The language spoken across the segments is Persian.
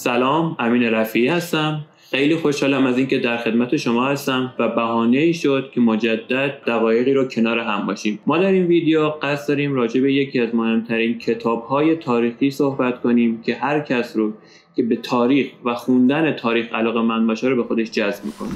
سلام، امین رفیعی هستم. خیلی خوشحالم از اینکه در خدمت شما هستم و بهانه‌ای شد که مجدد دقایقی رو کنار هم باشیم. ما در این ویدیو قصد داریم راجع به یکی از مهمترین کتاب‌های تاریخی صحبت کنیم که هر کس رو که به تاریخ و خوندن تاریخ علاقه‌مند باشه رو به خودش جذب می‌کنه.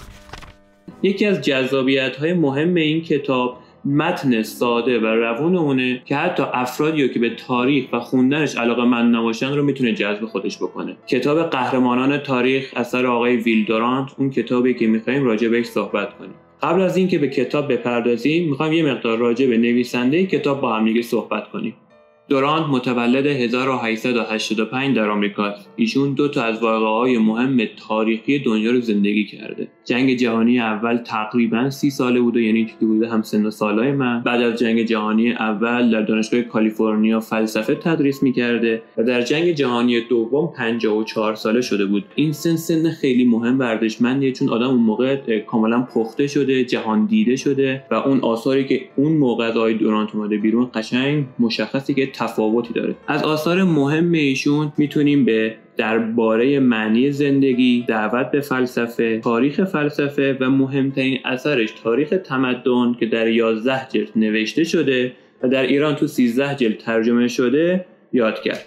یکی از جذابیت‌های مهم این کتاب متن ساده و روون اونه که حتی افرادی که به تاریخ و خوندنش علاقه‌مند نباشن رو میتونه جذب خودش بکنه. کتاب قهرمانان تاریخ اثر آقای ویل دورانت، اون کتابی که می‌خوایم راجع بهش صحبت کنیم. قبل از اینکه به کتاب بپردازیم، می‌خوام یه مقدار راجع به نویسنده کتاب با هم دیگه صحبت کنیم. دورانت متولد 1885 در آمریکاست. ایشون دو تا از واقعه‌های مهم تاریخی دنیا رو زندگی کرده. جنگ جهانی اول تقریباً 30 ساله بوده، یعنی که بوده هم سن و سالای من. بعد از جنگ جهانی اول در دانشگاه کالیفرنیا فلسفه تدریس می‌کرده و در جنگ جهانی دوم 54 ساله شده بود. این سن خیلی مهم و ارزشمندیه، چون آدم اون موقع کاملاً پخته شده، جهان دیده شده و اون آثاری که اون موقع از آقای دورانت اومده بیرون قشنگ مشخصه که تفاوتی داره. از آثار مهم ایشون میتونیم به درباره معنی زندگی، دعوت به فلسفه، تاریخ فلسفه و مهمترین اثرش تاریخ تمدن که در 11 جلد نوشته شده و در ایران تو 13 جلد ترجمه شده یاد کرد.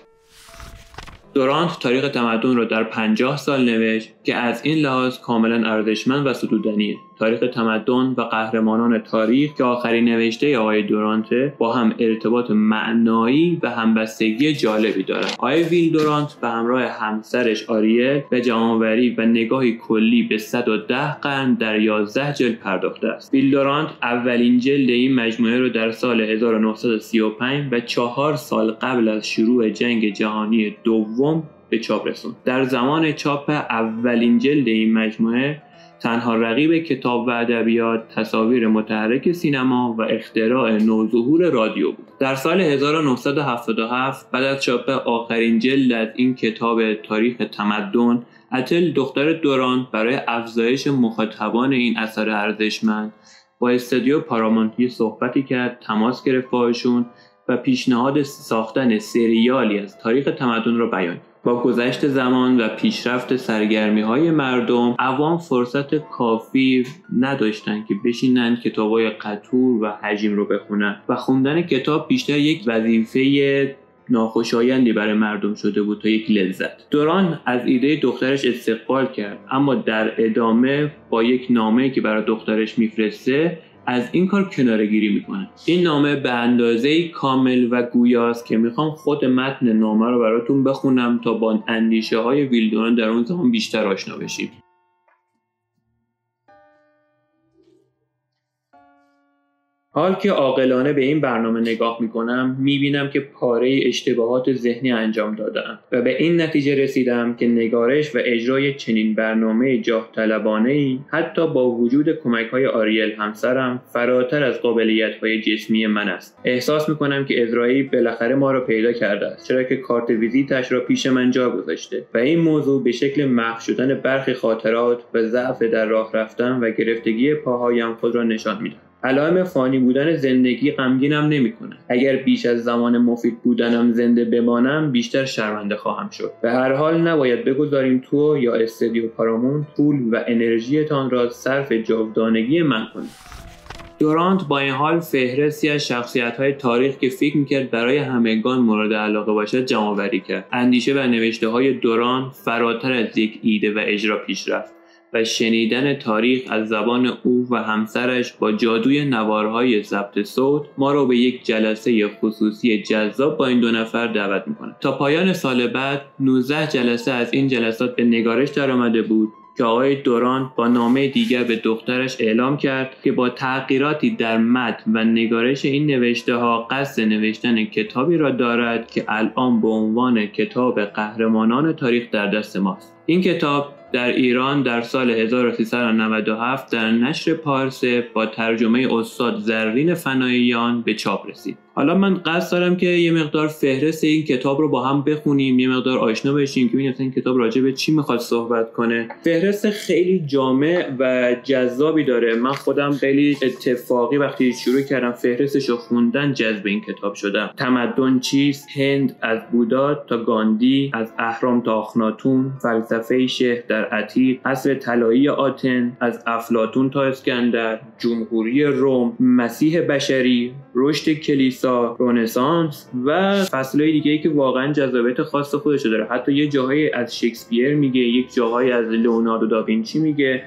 دورانت تاریخ تمدن رو در 50 سال نوشت که از این لحاظ کاملا ارزشمند و ستودنیه. تاریخ تمدن و قهرمانان تاریخ که آخرین نوشته آقای دورانت با هم ارتباط معنایی و همبستگی جالبی دارن. آقای ویل دورانت به همراه همسرش آریل به جمع‌آوری و نگاهی کلی به 110 قرن در 11 جلد پرداخته است. ویل دورانت اولین جلد این مجموعه رو در سال 1935 و 4 سال قبل از شروع جنگ جهانی دوم به چاپ رسوند. در زمان چاپ اولین جلد این مجموعه تنها رقیب کتاب و ادبیات تصاویر متحرک سینما و اختراع نوظهور رادیو بود. در سال 1977 بعد از چاپ آخرین جلد از این کتاب تاریخ تمدن، اتل دختر دورانت برای افزایش مخاطبان این اثر ارزشمند با استودیو پارامونت صحبتی کرد، تماس گرفت باشون و پیشنهاد ساختن سریالی از تاریخ تمدن را بیان کرد. با گذشت زمان و پیشرفت سرگرمی‌های مردم، عوام فرصت کافی نداشتن که بشینن کتاب‌های قطور و حجیم رو بخونن و خوندن کتاب بیشتر یک وظیفه ناخوشایندی برای مردم شده بود تا یک لذت. دورانت از ایده دخترش استقبال کرد، اما در ادامه با یک نامه‌ای که برای دخترش میفرسته از این کار کناره‌گیری میکنه. این نامه به اندازه‌ای کامل و گویاست که میخوام خود متن نامه رو براتون بخونم تا با اندیشه‌های ویل دورانت در اون زمان بیشتر آشنا بشیم. حال که عاقلانه به این برنامه نگاه میکنم، میبینم که پاره اشتباهات ذهنی انجام دادم و به این نتیجه رسیدم که نگارش و اجرای چنین برنامه جاه طلبانه‌ای حتی با وجود کمک‌های آریل همسرم فراتر از قابلیت‌های جسمی من است. احساس میکنم که ازرائیل بالاخره ما را پیدا کرده است، چرا که کارت ویزیتش را پیش من جا گذاشته و این موضوع به شکل محو شدن برخی خاطرات و ضعف در راه رفتن و گرفتگی پاهایم خود را نشان می‌دهد. علائم فانی بودن زندگی غمگینم نمی‌کنه. اگر بیش از زمان مفید بودنم زنده بمانم بیشتر شرمنده خواهم شد. به هر حال نباید بگذاریم تو یا استودیو پارامونت پول و انرژیتان را صرف جاودانگی من کنید. دورانت با این حال فهرستی از شخصیت‌های تاریخ که فکر می‌کرد برای همگان مورد علاقه باشد جمع‌آوری کرد. اندیشه و نوشته‌های دورانت فراتر از یک ایده و اجرا پیش رفت و شنیدن تاریخ از زبان او و همسرش با جادوی نوارهای ضبط صوت ما را به یک جلسه خصوصی جذاب با این دو نفر دعوت می‌کنه. تا پایان سال بعد 19 جلسه از این جلسات به نگارش درآمده بود که آقای دورانت با نامه دیگر به دخترش اعلام کرد که با تغییراتی در متن و نگارش این نوشته‌ها قصد نوشتن کتابی را دارد که الان به عنوان کتاب قهرمانان تاریخ در دست ماست. این کتاب در ایران در سال 1397 در نشر پارسه با ترجمه استاد زرین فناییان به چاپ رسید. حالا من قصد دارم که یه مقدار فهرست این کتاب رو با هم بخونیم، یه مقدار آشنا بشیم که ببینیم این کتاب راجع به چی میخواد صحبت کنه. فهرست خیلی جامع و جذابی داره. من خودم خیلی اتفاقی وقتی شروع کردم فهرستش رو خوندن جذب این کتاب شدم. تمدن چیست؟ هند از بودا تا گاندی، از اهرام تا اخناتون، فلسفه شهر در عتیق، عصر طلایی آتن، از افلاطون تا اسکندر، جمهوری روم، مسیح بشری، رشد کلیسا، رنسانس و فصلهای دیگه‌ای که واقعا جذابیت خاص خودش داره. حتی یه جاهایی از شکسپیر میگه، یک جاهایی از لئوناردو داوینچی میگه.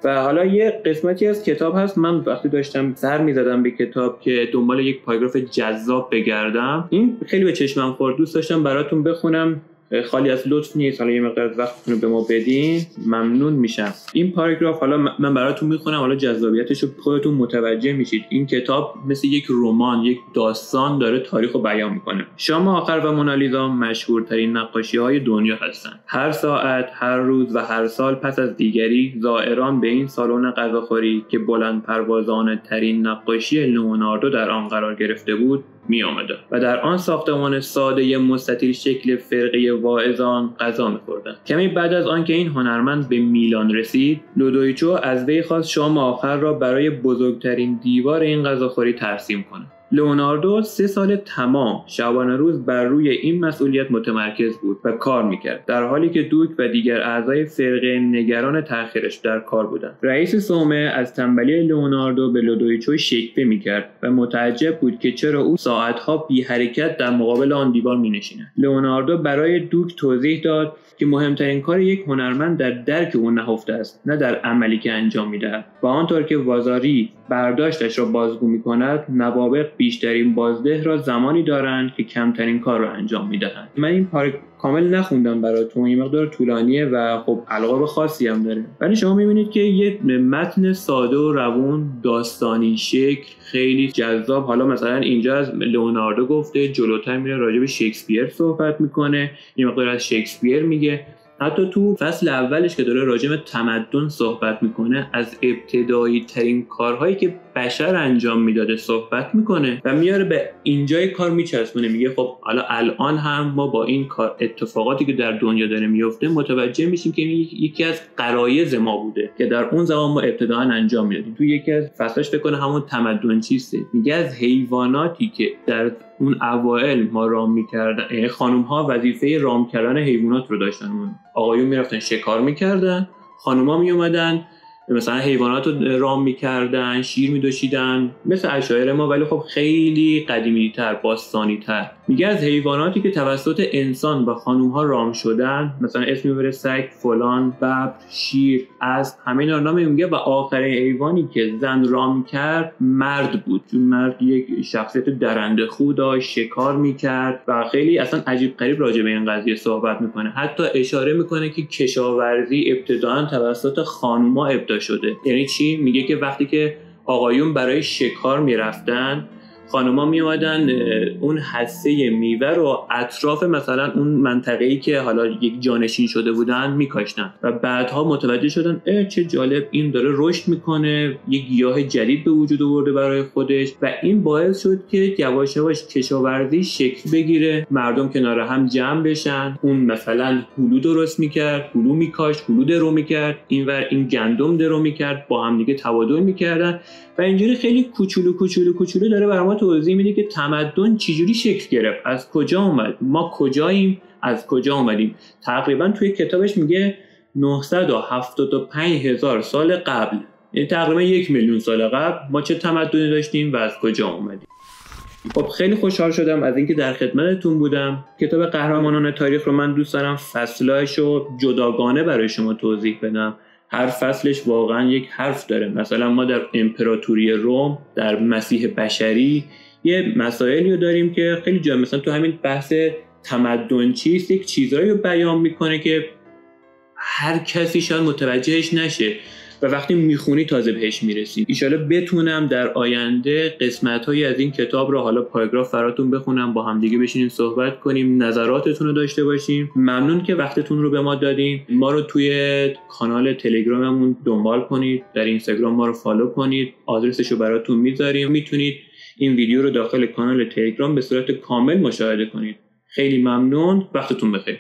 و حالا یه قسمتی از کتاب هست من وقتی داشتم سر میزدم به کتاب که دنبال یک پاراگراف جذاب بگردم، این خیلی به چشمم خورد، دوست داشتم براتون بخونم. خالی از لطف نیست، حالا یه مقدار از وقتتون رو به ما بدین ممنون میشم. این پاراگراف حالا من براتون میخونم، حالا جذابیتش رو خودتون متوجه میشید. این کتاب مثل یک رمان، یک داستان داره تاریخ رو بیان میکنه. شام آخر و مونالیزا مشهورترین نقاشی‌های دنیا هستند. هر ساعت، هر روز و هر سال پس از دیگری زائران به این سالن غذاخوری که بلند پروازانه ترین نقاشی لئوناردو در آن قرار گرفته بود می آمدند و در آن ساختمان ساده مستطیل شکل فرقه واعظان غذا می‌خوردند. کمی بعد از آن که این هنرمند به میلان رسید، لودویچو از وی خواست شام آخر را برای بزرگترین دیوار این غذاخوری ترسیم کند. لئوناردو 3 سال تمام شبانه روز بر روی این مسئولیت متمرکز بود و کار میکرد، در حالی که دوک و دیگر اعضای فرقه نگران تأخیرش در کار بودند. رئیس صومعه از تنبلی لئوناردو به لودویچو شکوه میکرد و متعجب بود که چرا او ساعتها بی حرکت در مقابل آن دیوار مینشیند. لئوناردو برای دوک توضیح داد که مهمترین کار یک هنرمند در درک او نهفته است، نه در عملی که انجام میدهد. و آنطور که وازاری برداشتش را بازگو میکند، نوابغ بیشترین بازده را زمانی دارند که کمترین کار را انجام میدهند. من این کامل نخوندم براتون، یه مقدار طولانیه و خب القاب خاصی هم داره، ولی شما میبینید که یه متن ساده و روون، داستانی شکل، خیلی جذاب. حالا مثلا اینجا از لئوناردو گفته، جلوتر میره راجع به شکسپیر صحبت میکنه، یه مقدار از شکسپیر میگه. حتی تو فصل اولش که داره راجع به تمدن صحبت میکنه، از ابتدایی ترین کارهایی که بشر انجام میداده صحبت میکنه و میاره به اینجای کار میچسبونه. میگه خب حالا الان هم ما با این کار، اتفاقاتی که در دنیا داره میفته، متوجه میشیم که یکی از غرایز ما بوده که در اون زمان ما ابتداً انجام میدادیم. تو یکی از فصلش فکر کنه همون تمدن چیسته، میگه از حیواناتی که در اون اوائل ما رام میکردن، یعنی خانم ها وظیفه رام کردن حیوانات رو داشتن، آقایون میرفتن شکار میکردن، خانم ها میومدن مثلا حیوانات رو رام میکردن، شیر میدوشیدن، مثل عشایر ما، ولی خب خیلی قدیمی تر، باستانی تر. میگه از حیواناتی که توسط انسان و خانوم ها رام شدن، مثلا اسم میبره سگ، فلان، ببر، شیر، اسب، همه اینا رو نام میگه. و آخرین حیوانی که زن رام کرد مرد بود، چون مرد یک شخصیت درنده خو داشت، شکار میکرد و خیلی اصلا عجیب غریب راجع به این قضیه صحبت میکنه. حتی اشاره میکنه که کشاورزی ابتداً توسط خانوما ابدا شده. یعنی چی؟ میگه که وقتی که آقایون برای شکار میرفتن، خانوما می اومدن اون حصه میوه رو اطراف مثلا اون منطقه‌ای که حالا یک جانشین شده بودن میکاشتن و بعدها متوجه شدن چه جالب، این داره رشد میکنه، یک گیاه جدید به وجود آورده برای خودش و این باعث شد که یواش یواش کشاورزی شکل بگیره، مردم کنار هم جمع بشن. اون مثلا هلو درست میکرد، هلو میکاشت، هلو درو میکرد، اینور این گندم درو میکرد، با هم دیگه تبادل میکردن و اینجوری خیلی کوچولو داره برام توضیح میده که تمدن چجوری شکل گرفت، از کجا اومد، ما کجاییم، از کجا اومدیم. تقریبا توی کتابش میگه 975,000 سال قبل، یعنی تقریبا 1,000,000 سال قبل ما چه تمدنی داشتیم و از کجا اومدیم. خب خیلی خوشحال شدم از اینکه در خدمتتون بودم. کتاب قهرمانان تاریخ رو من دوست دارم فصلاشو جداگانه برای شما توضیح بدم. هر فصلش واقعا یک حرف داره. مثلا ما در امپراتوری روم، در مسیح بشری یه مسائلی رو داریم که خیلی جالب، مثلا تو همین بحث تمدن چیست یک چیزایی رو بیان میکنه که هر کسی شاید متوجهش نشه و وقتی میخونی تازه بهش میرسی. ایشالا بتونم در آینده قسمت‌هایی از این کتاب رو، حالا پاراگراف براتون بخونم، با هم دیگه بشینیم صحبت کنیم، نظراتتون رو داشته باشیم. ممنون که وقتتون رو به ما دادین. ما رو توی کانال تلگراممون دنبال کنید، در اینستاگرام ما رو فالو کنید، آدرسش رو براتون میذاریم. میتونید این ویدیو رو داخل کانال تلگرام به صورت کامل مشاهده کنید. خیلی ممنون، وقتتون بخیر.